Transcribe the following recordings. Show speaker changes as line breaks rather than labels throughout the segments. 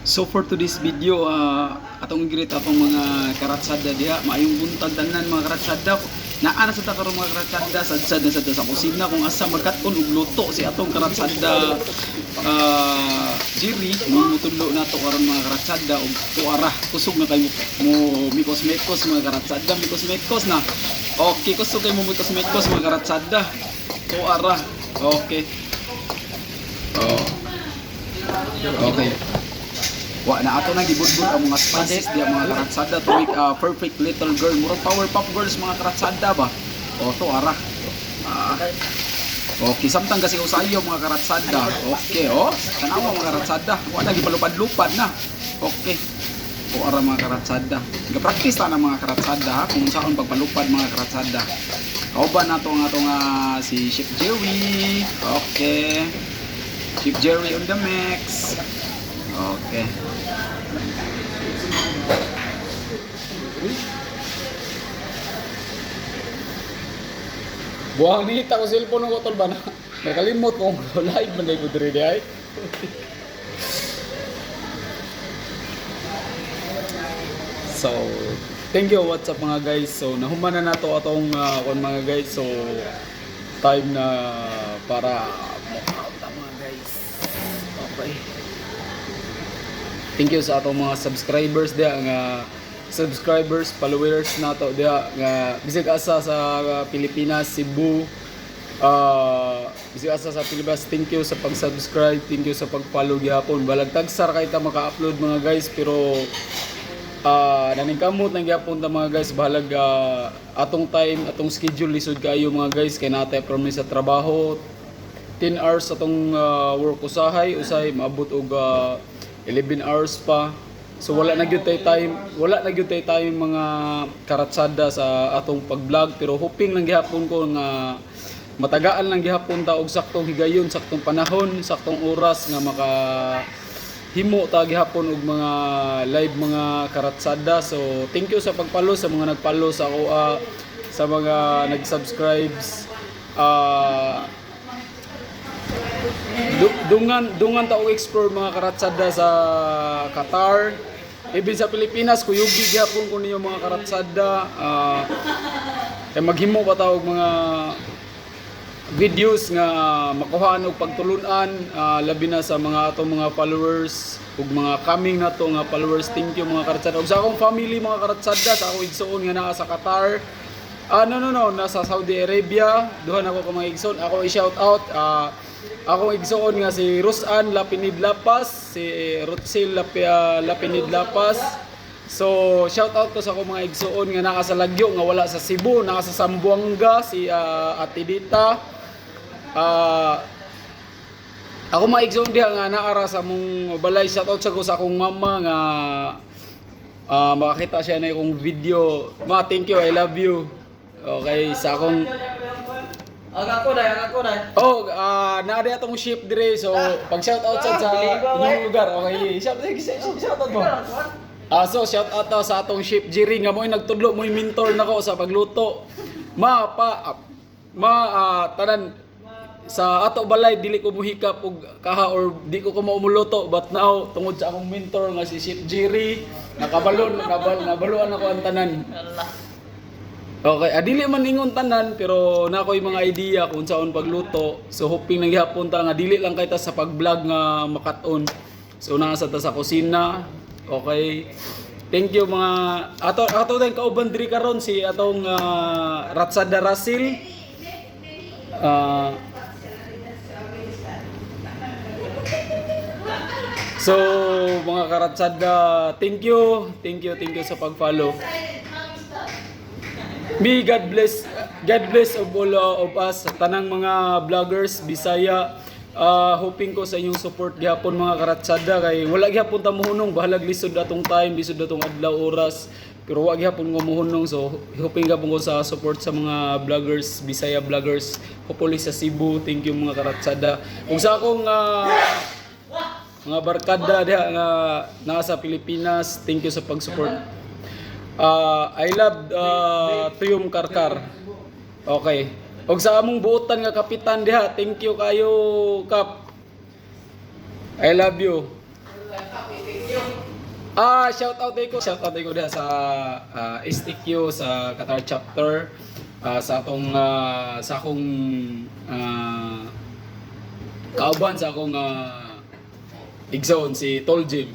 So for today's video, atong greet atong mga karatsada diha, maayong buntag tanan mga karatsada. Naa na sa ta karon mga karatsada, sadsad na sad sa kusina kung asa magkat-on og luto si atong karatsada Jerry, mutudlo na to karon mga karatsada og tuara. Kusog na kayo mo mikos-mekos mga karatsada, mikos-mekos na. Okay, kusog kayo mo mikos-mekos mga karatsada. Tuara. Okay. Oh. Okay. Wa na ato na gibudbud ang mga spices diya mga karatsada to make a perfect little girl. Murag Powerpuff Girls mga karatsada ba? O to ara. Okay, samtang kasi usayo mga karatsada. Okay, tanawa mga karatsada. Wa na gipalupad-lupad na. Okay. O ara mga karatsada. Ga-practice ta na mga karatsada ha kung saan pagpalupad mga karatsada. Kauban nato ang atong si Chef Jerry. Okay. Chef Jerry on the mix. Okay. Buang ni ta ko cellphone ko tol ba na. Nakalimot ko live man ko dire di ay. So, thank you. What's up mga guys? So, nahuman na nato atong mga guys. So, time na para mo-out mga guys. Okay. Thank you sa atong mga subscribers dia nga followers nato dia nga bisig asa sa Pilipinas, Cebu, bisig asa sa Pilipinas. Thank you sa pag-subscribe, thank you sa pag-follow gyapon. Balag tagsar kay ta maka-upload mga guys pero naningkamot nang gyapon ta mga guys. Balag atong time, atong schedule lisod kayo mga guys kay natay promise sa trabaho. 10 hours atong work usay maabot og 11 hours pa. So wala na gyud tay time mga karatsada sa atong pag-vlog pero hoping lang gihapon ko nga matagaan lang gihapon ta og saktong higayon, saktong panahon, saktong oras nga maka himo ta gihapon og mga live mga karatsada. So thank you sa pag-follow sa mga nag-follow sa ako sa mga nag-subscribes. Dungan ta og explore mga karatsada sa Qatar, even sa Pilipinas kuyugi gyapon ko ninyo mga karatsada. Kay maghimo pa ta og mga videos nga makuhaan og pagtulunan labi na sa mga atong mga followers ug mga coming na to nga followers. Thank you mga karatsada ug sa akong family mga karatsada, sa akong igsoon nga naa sa Qatar. Nasa Saudi Arabia. Duha na ako ka mga igsoon. Ako i-shout out akong igsoon nga si Rusan Lapinid Lapas, si Rutsil Lapinid Lapas. So shout out to sa akong mga igsoon nga naa sa Lagyo nga wala sa Cebu, naa sa Zamboanga, si Ate Dita. Ako mga igsoon diha nga naara sa mong balay. Shout out sa ko sa akong mama nga makakita siya na akong video. Ma, thank you, I love you. Okay, sa akong
Ako na.
naadi atong ship dire. So, pag shout out sa inyong lugar. Okay, shout out mo. So shout out sa atong ship Jerry nga mo'y nagtudlo, mo'y mentor nako sa pagluto. Tanan sa ato balay dili ko muhikap og kaha or di ko maumuluto, but now tungod sa akong mentor nga si Chef Jerry nabaluan ako ang tanan. Okay, dili man ingon tanan pero nakoy mga idea kung saan pagluto. So hoping nang gihapon ta nga dili lang kay ta sa pag-vlog nga makat-on. So nasa ta sa kusina. Okay. Thank you mga ato tayong kauban diri karon si atong Ratsada Rasil. So mga karatsada, thank you sa pag-follow. May God bless of all of us, tanang mga vloggers Bisaya. Hoping ko sa inyong support gihapon mga karatsada kay wala gihapon ta mohunong, bahalag lisod atong time, lisod atong adlaw oras, pero wa gihapon ko mohunong. So hoping gapon ko sa support sa mga vloggers Bisaya vloggers, hopefully sa Cebu. Thank you mga karatsada. Kung sa akong mga barkada diha nga nasa Pilipinas, thank you sa pag-support. I love Tuyom Karkar. Okay. Og sa among buotan nga kapitan diha, thank you kayo Kap. I love you. Shout out ko diha sa STQ sa Qatar chapter sa akong kauban sa akong igsoon si Tol Jim.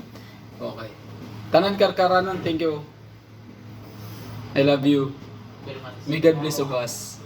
Okay. Tanan karkaranan, thank you. I love you. May God bless of us.